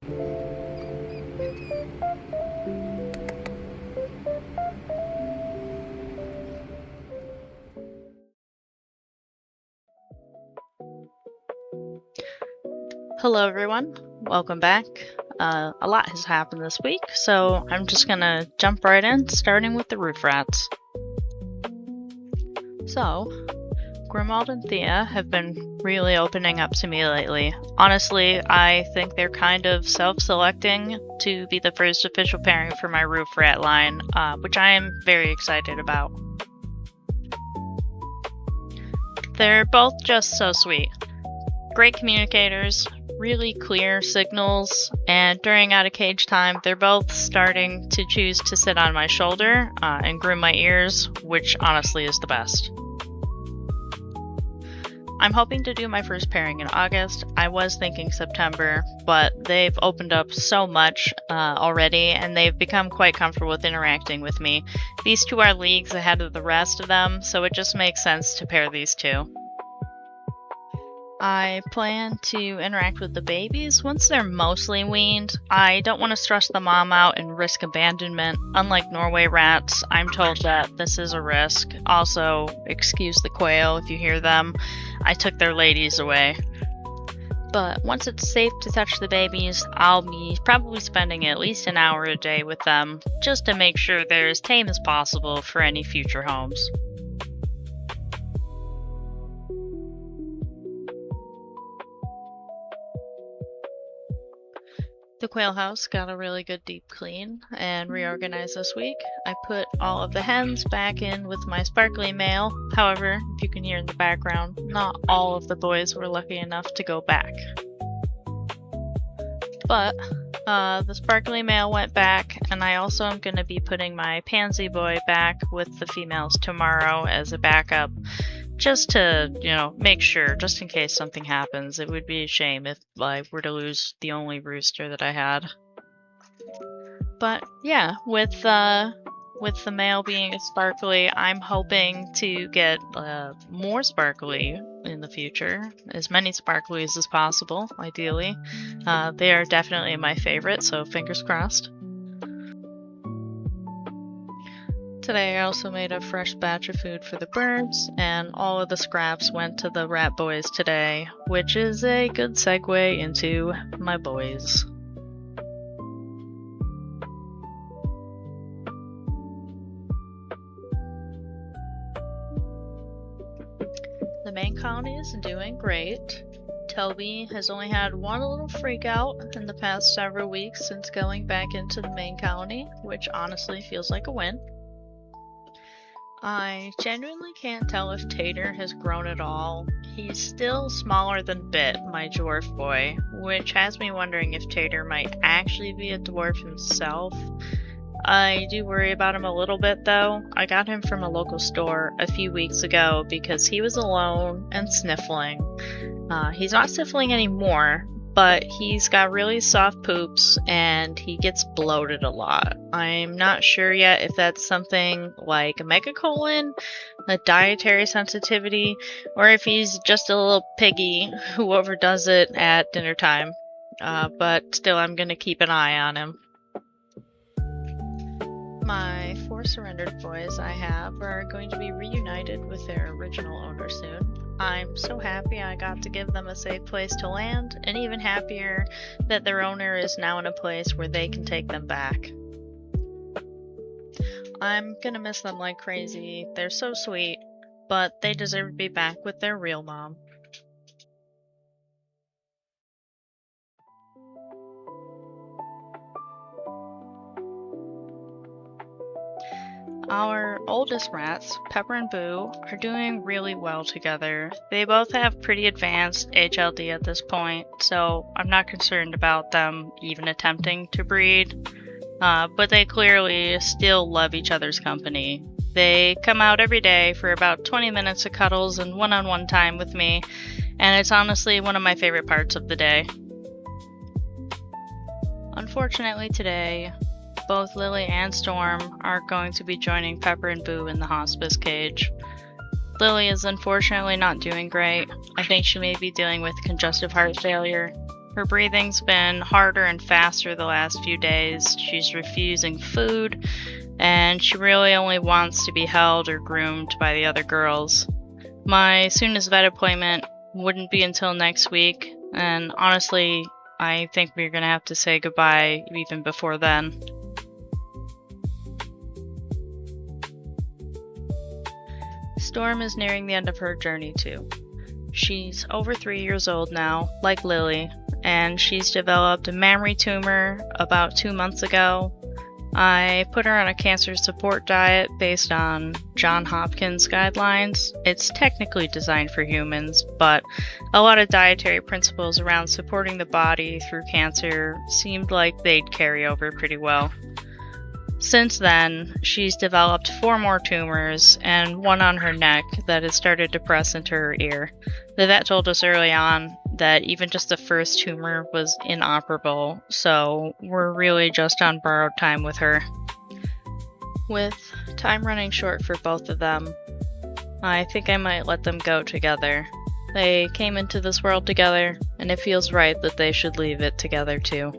Hello everyone, welcome back. A lot has happened this week, so I'm just gonna jump right in, starting with the roof rats. So, Grimald and Thea have been really opening up to me lately. Honestly, I think they're kind of self-selecting to be the first official pairing for my roof rat line, which I am very excited about. They're both just so sweet. Great communicators, really clear signals, and during out of cage time, they're both starting to choose to sit on my shoulder and groom my ears, which honestly is the best. I'm hoping to do my first pairing in August. I was thinking September, but they've opened up so much already, and they've become quite comfortable with interacting with me. These two are leagues ahead of the rest of them, so it just makes sense to pair these two. I plan to interact with the babies once they're mostly weaned. I don't want to stress the mom out and risk abandonment. Unlike Norway rats, I'm told that this is a risk. Also, excuse the quail if you hear them. I took their ladies away. But once it's safe to touch the babies, I'll be probably spending at least an hour a day with them, just to make sure they're as tame as possible for any future homes. The quail house got a really good deep clean and reorganized this week. I put all of the hens back in with my sparkly male. However, if you can hear in the background, not all of the boys were lucky enough to go back. But the sparkly male went back, and I also am going to be putting my pansy boy back with the females tomorrow as a backup. Just to, make sure, just in case something happens. It would be a shame if I were to lose the only rooster that I had. But yeah, with the male being a sparkly, I'm hoping to get more sparkly in the future. As many sparklies as possible, ideally. They are definitely my favorite, so fingers crossed. Today I also made a fresh batch of food for the birds, and all of the scraps went to the rat boys today, which is a good segue into my boys. The main colony is doing great. Toby has only had one little freak out in the past several weeks since going back into the main colony, which honestly feels like a win. I genuinely can't tell if Tater has grown at all. He's still smaller than Bit, my dwarf boy, which has me wondering if Tater might actually be a dwarf himself. I do worry about him a little bit though. I got him from a local store a few weeks ago because he was alone and sniffling. He's not sniffling anymore, but he's got really soft poops and he gets bloated a lot. I'm not sure yet if that's something like a megacolon, a dietary sensitivity, or if he's just a little piggy who overdoes it at dinner time. But still, I'm going to keep an eye on him. My 4 surrendered boys I have are going to be reunited with their original owner soon. I'm so happy I got to give them a safe place to land, and even happier that their owner is now in a place where they can take them back. I'm gonna miss them like crazy. They're so sweet, but they deserve to be back with their real mom. Our oldest rats, Pepper and Boo, are doing really well together. They both have pretty advanced HLD at this point, so I'm not concerned about them even attempting to breed. But they clearly still love each other's company. They come out every day for about 20 minutes of cuddles and one-on-one time with me, and it's honestly one of my favorite parts of the day. Unfortunately today, both Lily and Storm are going to be joining Pepper and Boo in the hospice cage. Lily is unfortunately not doing great. I think she may be dealing with congestive heart failure. Her breathing's been harder and faster the last few days. She's refusing food, and she really only wants to be held or groomed by the other girls. My soonest vet appointment wouldn't be until next week, and honestly, I think we're gonna have to say goodbye even before then. Storm is nearing the end of her journey too. She's over 3 years old now, like Lily, and she's developed a mammary tumor about 2 months ago. I put her on a cancer support diet based on Johns Hopkins guidelines. It's technically designed for humans, but a lot of dietary principles around supporting the body through cancer seemed like they'd carry over pretty well. Since then, she's developed 4 more tumors and one on her neck that has started to press into her ear. The vet told us early on that even just the first tumor was inoperable, so we're really just on borrowed time with her. With time running short for both of them, I think I might let them go together. They came into this world together, and it feels right that they should leave it together too.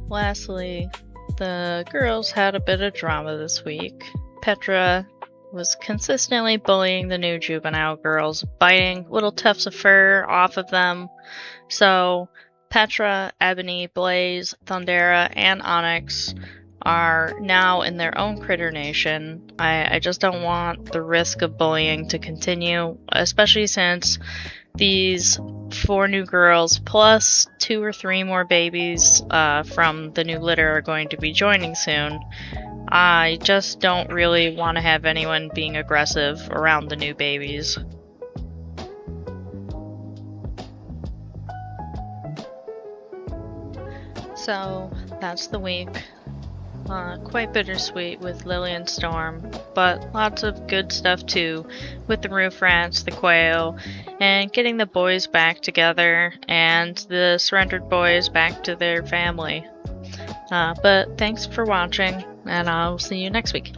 Lastly, the girls had a bit of drama this week. Petra was consistently bullying the new juvenile girls, biting little tufts of fur off of them. So Petra, Ebony, Blaze, Thundera, and Onyx are now in their own critter nation. I just don't want the risk of bullying to continue, especially since these 4 new girls plus 2 or 3 more babies from the new litter are going to be joining soon. I just don't really want to have anyone being aggressive around the new babies. So that's the week. Quite bittersweet with Lily and Storm, but lots of good stuff too, with the roof rats, the quail, and getting the boys back together and the surrendered boys back to their family. But thanks for watching, and I'll see you next week.